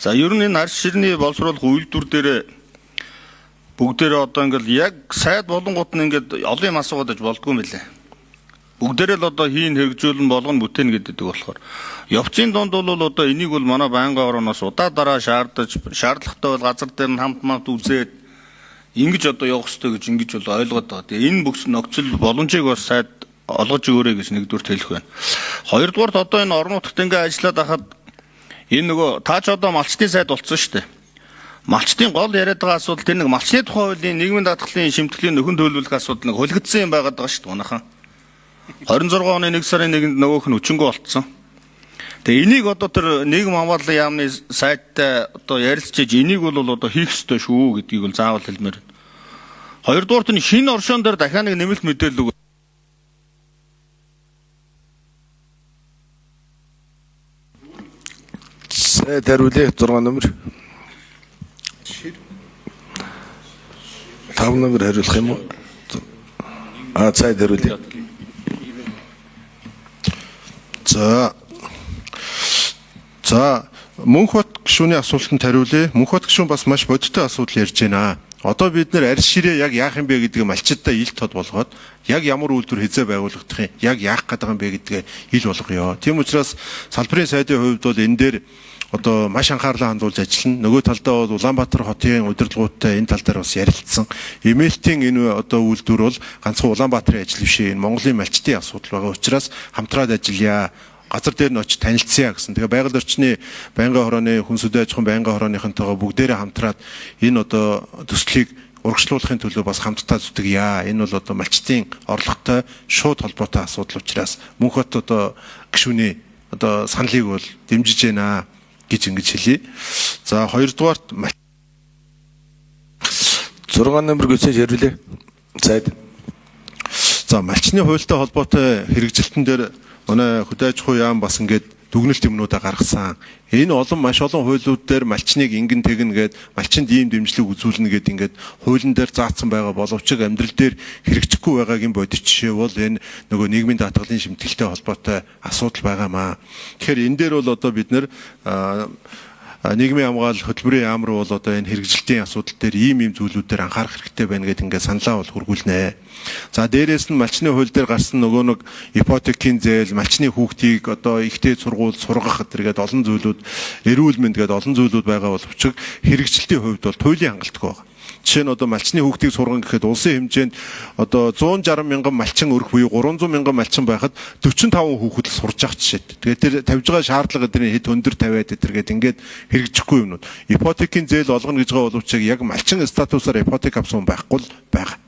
За ер нь энэ арс ширний боловсруулах үйлдвэр дээр бүгдээрээ одоо ингээл яг сайд болонгууд нь ингээд олон юм асуугаад аж болдгүй юм билээ. Бүгдээрээ л одоо хийн хэрэгжүүлэн болгоно бүтээн гэдэг болохоор явцын донд бол одоо энийг бол манай байнгын орооноос удаа дараа шаардлагатай бол газар дээр нь хамт үзээд ингэж одоо явах хэрэгтэй гэж ингэж бол ойлгоод байгаа. Тэгээ энэ бүс нөхцөл боломжийг бас сайд олгож өгөөрэй гэж нэгдүгээр хэлэх байна. Хоёрдугаарт одоо энэ орон нутагт ингээ ажиллаад хахад энэ нөгөө таач одоо малчтын сайд болцсон шүү дээ. Малчтын гол яриад байгаа асуудал тэр нэг малчны тухай хуулийн нийгмийн даатгалын шимтгэлийн нөхөн төлөвлөх асуудал нэг хулигдсан юм байгаад байгаа шүү дээ манайхан. 26 оны 1 сарын 1-нд нөгөөх нь өчнгөө болцсон. Тэгээ энийг одоо тэр нийгэм хамгааллын яамны сайттай одоо ярилцж энийг бол одоо хийх ёстой шүү гэдгийг бол заавал хэлмээр байна. Хоёрдугаарт нь шинэ оршоон дээр дахиад нэг нэмэлт мэдээлэл өгөх. Сайд хариулъя 6 номер. 5 номер хариулах юм уу? Сайд хариулъя. За Мөнхбат гишүүний асуултанд хариулъя. Мөнхбат гишүүн бас маш бодиттой асуудал ярьж байна. Одоо бид нэр арьс ширээ яг яах юм бэ гэдгийг малчидтай ил тод болгоод яг ямар үйлдвэр хязээ байгуулагдах юм, яг яах гэдэг юм бэ гэдгээ ил болгоё. Тийм учраас салбарын сайдын хувьд бол энэ дээр одоо маш анхаарлаа хандуулж ажиллана. Нөгөө талдаа бол Улаанбаатар хотын удирдлагуудтай энэ тал дээр бас ярилцсан. Эмээлтийн энэ одоо үйлдвэр бол ганцхан Улаанбаатарын ажил биш, энэ Монголын малчтын асуудал байгаа учраас хамтраад ажиллая. Газар дээр нь очиж танилцъя гэсэн. Тэгээ байгаль орчны байнгын хорооны хүн сүдэн аж ахуйн байнгын хорооныхонтойгоо бүгдээрээ хамтраад энэ одоо төслийг урагшлуулахын төлөө бас хамтдаа зүтгэя. Энэ бол одоо малчтын орлоготой шууд холбоотой асуудал учраас Мөнхбат одоо гишүүний одоо саналыг бол дэмжиж байна гэж ингэж хэлье. За хоёрдугаарт 6 номер гүцээж хариулъя. Сайд. За малчны хуультай холбоотой хэрэгжилтэн дээр манай хөдөө аж ахуйн яам бас ингээд дүгнэлт юмнуудаа гаргасан. Энэ маш олон хуулиуд дээр малчныг ингэн тэгнэ гээд малчинд ийм дэмжлэг үзүүлнэ гээд ингээд хуулийн дээр заасан байгаа боловч амьдрал дээр хэрэгжихгүй байгаагийн бодит жишээ бол энэ нөгөө нийгмийн даатгалын шимтгэлтэй холбоотой асуудал байгаамаа. Тэгэхээр энэ дээр бол одоо бид нэр нийгмийн хамгаалал хөтөлбөрийн яам руу бол одоо энэ хэрэгжилтийн асуудал дээр ийм зүйлүүдээр анхаарах хэрэгтэй байна гэдэг ингээд саналаа бол хургуулнэ. За дээрээс нь малчны хууль дээр гарсан нөгөө нэг ипотекийн зээл, малчны хүүхдийг одоо ихтэй сургууль сургах гэдэргээд олон зүйлүүд, эрүүл мэнд гэдэг олон зүйлүүд байгаа боловч хэрэгжилтийн хувьд бол туйлын хангалттай байна. Жишээ нь одоо малчны хүүхдийг сургана гэхэд улсын хэмжээнд одоо 160 мянган малчин өрөх буюу 300 мянган малчин байхад 45 хүүхэд л сурж байгаа жишээ. Тэгээд тэр тавьж байгаа шаардлага эдний хэд өндөр тавиад эдэргээд ингээд хэрэгжихгүй юмнууд. Ипотекийн зээл олгоно гэж байгаа боловч яг малчин статусаар ипотек авсан хүн байхгүй л байгаа.